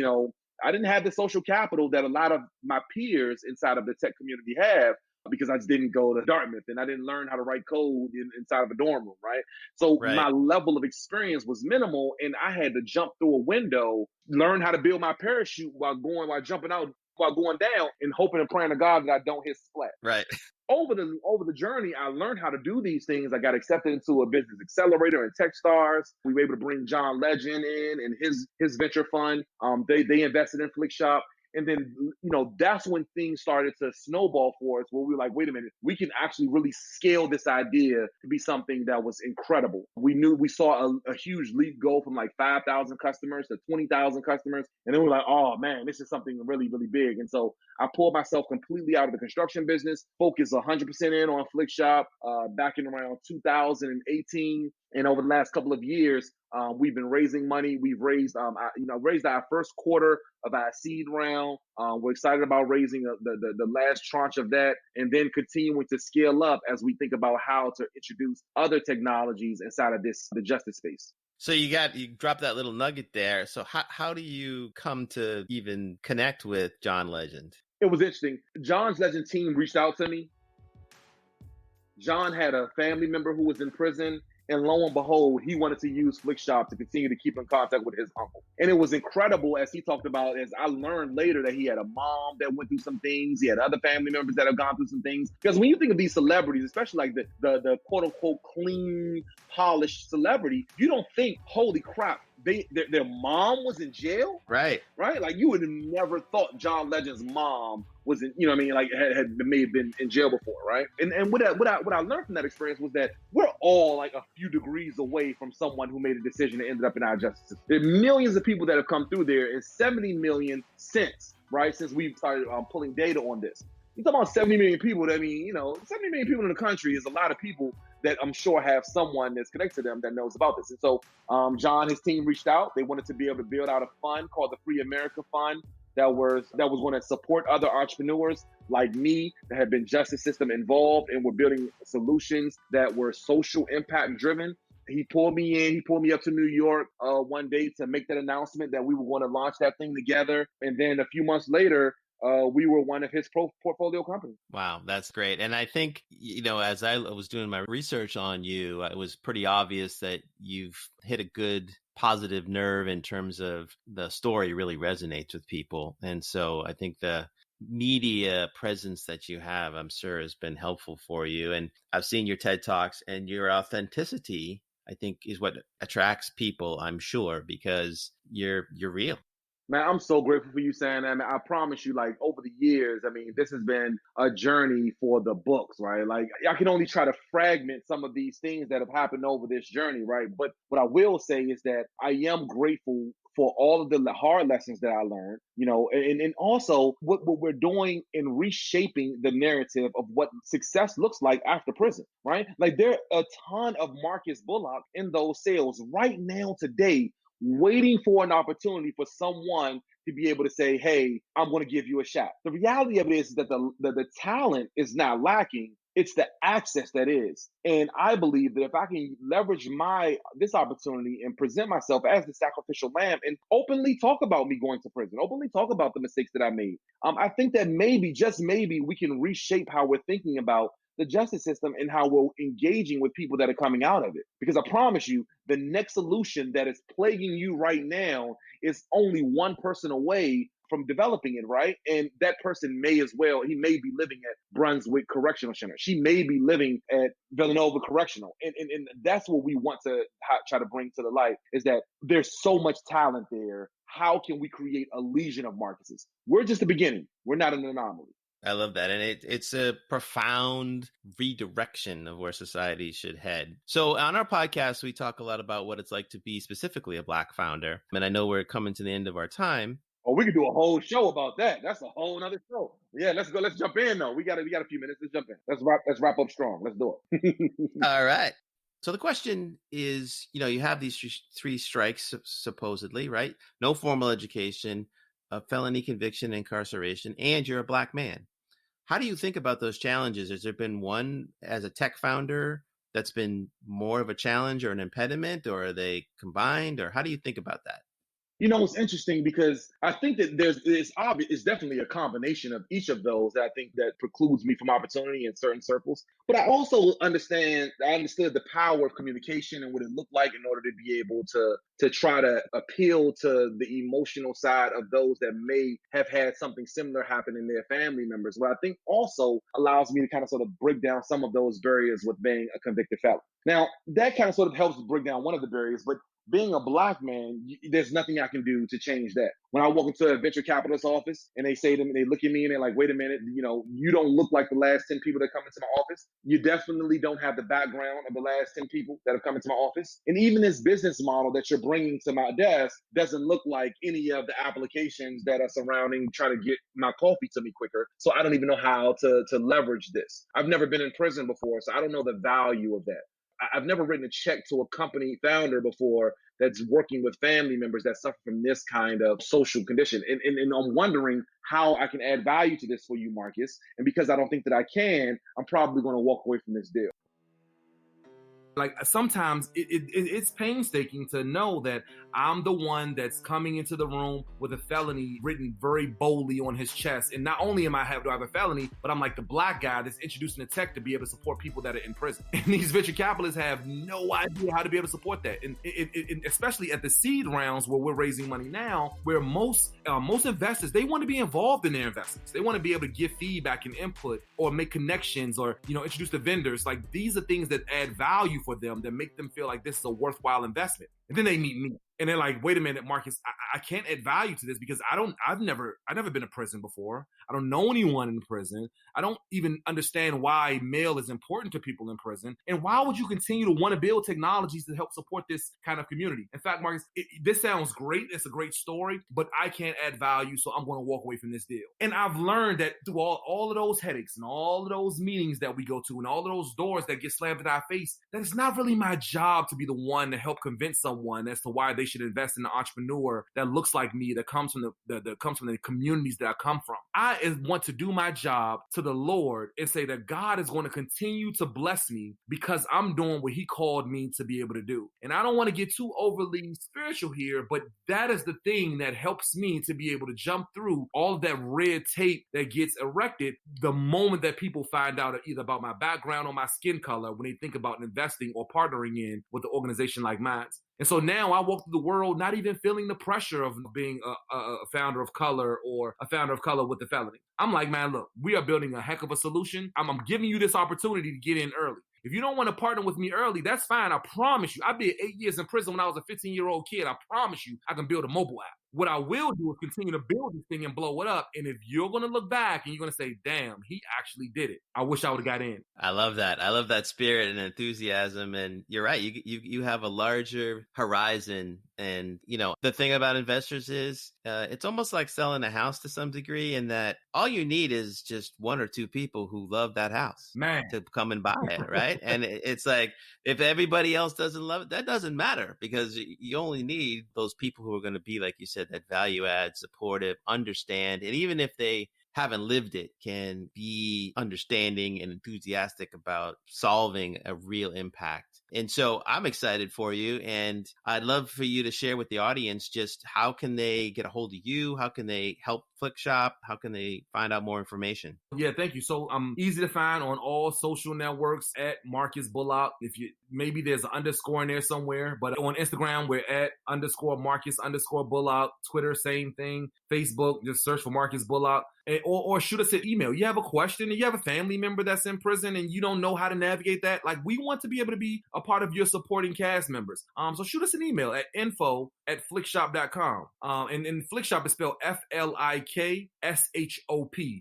I didn't have the social capital that a lot of my peers inside of the tech community have, because I just didn't go to Dartmouth and I didn't learn how to write code inside of a dorm room, right? So my level of experience was minimal, and I had to jump through a window, learn how to build my parachute while jumping out, while going down, and hoping and praying to God that I don't hit splat. Right. Over the journey, I learned how to do these things. I got accepted into a business accelerator and Techstars. We were able to bring John Legend in and his venture fund. They invested in Flikshop. And then, that's when things started to snowball for us, where we were like, wait a minute, we can actually really scale this idea to be something that was incredible. We saw a huge leap go from like 5,000 customers to 20,000 customers. And then we were like, oh man, this is something really, really big. And so I pulled myself completely out of the construction business, focused 100% in on Flikshop back in around 2018. And over the last couple of years, we've been raising money. We've raised our first quarter of our seed round. We're excited about raising the last tranche of that, and then continuing to scale up as we think about how to introduce other technologies inside of the justice space. So you dropped that little nugget there. So how do you come to even connect with John Legend? It was interesting. John's Legend team reached out to me. John had a family member who was in prison. And lo and behold, he wanted to use Flikshop to continue to keep in contact with his uncle. And it was incredible, as he talked about, as I learned later, that he had a mom that went through some things. He had other family members that have gone through some things. Because when you think of these celebrities, especially like the quote unquote clean, polished celebrity, you don't think, holy crap, their mom was in jail? Right. Like you would have never thought John Legend's mom was in, like may have been in jail before, right? And what I learned from that experience was that we're all like a few degrees away from someone who made a decision that ended up in our justice system. There are millions of people that have come through there, and 70 million since right? Since we've started pulling data on this. You're talking about 70 million people. 70 million people in the country is a lot of people that I'm sure have someone that's connected to them that knows about this. And so John, his team reached out. They wanted to be able to build out a fund called the Free America Fund that was going to support other entrepreneurs like me that have been justice system involved and were building solutions that were social impact driven. He pulled me in. He pulled me up to New York one day to make that announcement that we were going to launch that thing together. And then a few months later, we were one of his portfolio companies. Wow, that's great. And I think, as I was doing my research on you, it was pretty obvious that you've hit a good positive nerve in terms of the story really resonates with people. And so I think the media presence that you have, I'm sure, has been helpful for you. And I've seen your TED Talks, and your authenticity, I think, is what attracts people, I'm sure, because you're real. Man, I'm so grateful for you saying that. Man, I promise you, like, over the years, this has been a journey for the books, right? Like, I can only try to fragment some of these things that have happened over this journey, right? But what I will say is that I am grateful for all of the hard lessons that I learned, and also what we're doing in reshaping the narrative of what success looks like after prison, right? Like, there are a ton of Marcus Bullock in those cells right now today, waiting for an opportunity for someone to be able to say, hey, I'm going to give you a shot. The reality of it is that the talent is not lacking. It's the access that is. And I believe that if I can leverage this opportunity and present myself as the sacrificial lamb and openly talk about me going to prison, openly talk about the mistakes that I made, I think that maybe, just maybe, we can reshape how we're thinking about the justice system and how we're engaging with people that are coming out of it. Because I promise you, the next solution that is plaguing you right now is only one person away from developing it, right? And that person he may be living at Brunswick Correctional Center. She may be living at Villanova Correctional. And that's what we want to try to bring to the light, is that there's so much talent there. How can we create a legion of Marcuses? We're just the beginning. We're not an anomaly. I love that. And it's a profound redirection of where society should head. So on our podcast, we talk a lot about what it's like to be specifically a Black founder. And I know we're coming to the end of our time. Oh, we could do a whole show about that. That's a whole nother show. Yeah, let's go. Let's jump in though. We got a few minutes. Let's jump in. Let's wrap up strong. Let's do it. All right. So the question is, you have these three strikes, supposedly, right? No formal education, a felony conviction, incarceration, and you're a Black man. How do you think about those challenges? Has there been one as a tech founder that's been more of a challenge or an impediment, or are they combined, or how do you think about that? It's interesting because I think that it's definitely a combination of each of those that I think that precludes me from opportunity in certain circles. But I also understood the power of communication and what it looked like in order to be able to try to appeal to the emotional side of those that may have had something similar happen in their family members. What I think also allows me to kind of sort of break down some of those barriers with being a convicted felon. Now, that kind of sort of helps break down one of the barriers, but being a Black man, there's nothing I can do to change that. When I walk into a venture capitalist office and they say to me, they look at me and they're like, wait a minute, you don't look like the last 10 people that come into my office. You definitely don't have the background of the last 10 people that have come into my office. And even this business model that you're bringing to my desk doesn't look like any of the applications that are surrounding trying to get my coffee to me quicker. So I don't even know how to leverage this. I've never been in prison before, so I don't know the value of that. I've never written a check to a company founder before that's working with family members that suffer from this kind of social condition. And I'm wondering how I can add value to this for you, Marcus. And because I don't think that I can, I'm probably going to walk away from this deal. Like, sometimes it's painstaking to know that I'm the one that's coming into the room with a felony written very boldly on his chest. And not only do I have a felony, but I'm like the Black guy that's introducing the tech to be able to support people that are in prison. And these venture capitalists have no idea how to be able to support that. And especially at the seed rounds where we're raising money now, where most investors, they want to be involved in their investments. They want to be able to give feedback and input or make connections or, introduce the vendors. Like, these are things that add value for them, that make them feel like this is a worthwhile investment. And then they meet me. And they're like, wait a minute, Marcus, I can't add value to this because I've never been to prison before. I don't know anyone in prison. I don't even understand why mail is important to people in prison. And why would you continue to want to build technologies to help support this kind of community? In fact, Marcus, this sounds great. It's a great story, but I can't add value, so I'm going to walk away from this deal. And I've learned that through all of those headaches and all of those meetings that we go to and all of those doors that get slammed in our face, that it's not really my job to be the one to help convince someone as to why they should invest in an entrepreneur that looks like me, that comes from the communities that I come from. I want to do my job to the Lord and say that God is going to continue to bless me because I'm doing what he called me to be able to do. And I don't want to get too overly spiritual here, but that is the thing that helps me to be able to jump through all of that red tape that gets erected the moment that people find out either about my background or my skin color when they think about investing or partnering in with an organization like mine. And so now I walk through the world not even feeling the pressure of being a founder of color or a founder of color with a felony. I'm like, man, look, we are building a heck of a solution. I'm giving you this opportunity to get in early. If you don't want to partner with me early, that's fine. I promise you. I did 8 years in prison when I was a 15-year-old kid. I promise you I can build a mobile app. What I will do is continue to build this thing and blow it up. And if you're going to look back and you're going to say, damn, he actually did it, I wish I would have got in. I love that. I love that spirit and enthusiasm. And you're right. You have a larger horizon. And, you know, the thing about investors is it's almost like selling a house to some degree, in that all you need is just one or two people who love that house to come and buy it. Right. And it's like, if everybody else doesn't love it, that doesn't matter, because you only need those people who are going to be, like you said, that value add, supportive, understand. And even if they haven't lived it, can be understanding and enthusiastic about solving a real impact. And so I'm excited for you, and I'd love for you to share with the audience just how can they get a hold of you? How can they help Flikshop? How can they find out more information? Yeah, thank you. So I'm easy to find on all social networks at Marcus Bullock. If you maybe there's an underscore in there somewhere, but on Instagram we're at _Marcus_Bullock. Twitter, same thing. Facebook, just search for Marcus Bullock. Or shoot us an email. You have a question and you have a family member that's in prison and you don't know how to navigate that. Like, we want to be able to be a part of your supporting cast members. So shoot us an email at info@flikshop.com. And Flikshop is spelled FLIKSHOP,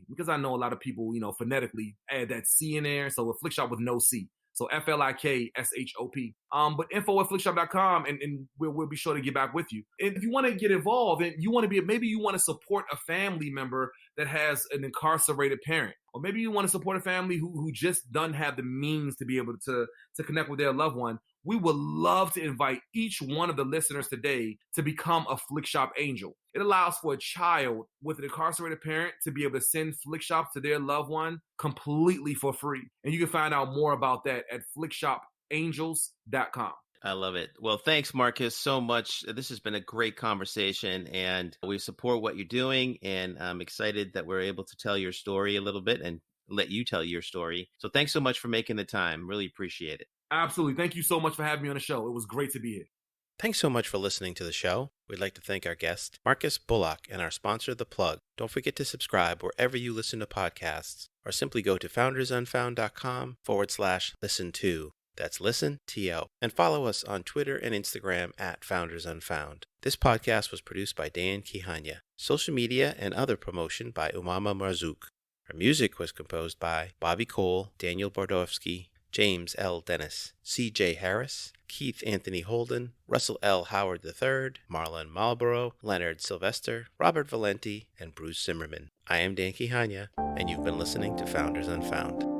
because I know a lot of people, phonetically add that C in there. So a Flikshop with no C. So FLIKSHOP. But info@flikshop.com, and we'll be sure to get back with you. And if you want to get involved and you want to maybe you want to support a family member that has an incarcerated parent, or maybe you want to support a family who just doesn't have the means to be able to connect with their loved one, we would love to invite each one of the listeners today to become a Flikshop angel. It allows for a child with an incarcerated parent to be able to send Flikshop to their loved one completely for free. And you can find out more about that at flikshopangels.com. I love it. Well, thanks, Marcus, so much. This has been a great conversation, and we support what you're doing. And I'm excited that we're able to tell your story a little bit and let you tell your story. So thanks so much for making the time. Really appreciate it. Absolutely. Thank you so much for having me on the show. It was great to be here. Thanks so much for listening to the show. We'd like to thank our guest, Marcus Bullock, and our sponsor, The Plug. Don't forget to subscribe wherever you listen to podcasts, or simply go to foundersunfound.com/listen to. That's listen, T-O. And follow us on Twitter and Instagram at FoundersUnfound. This podcast was produced by Dan Kihanya. Social media and other promotion by Umama Marzouk. Our music was composed by Bobby Cole, Daniel Bordowski, James L. Dennis, C.J. Harris, Keith Anthony Holden, Russell L. Howard III, Marlon Marlborough, Leonard Sylvester, Robert Valenti, and Bruce Zimmerman. I am Dan Kihanya, and you've been listening to Founders Unfound.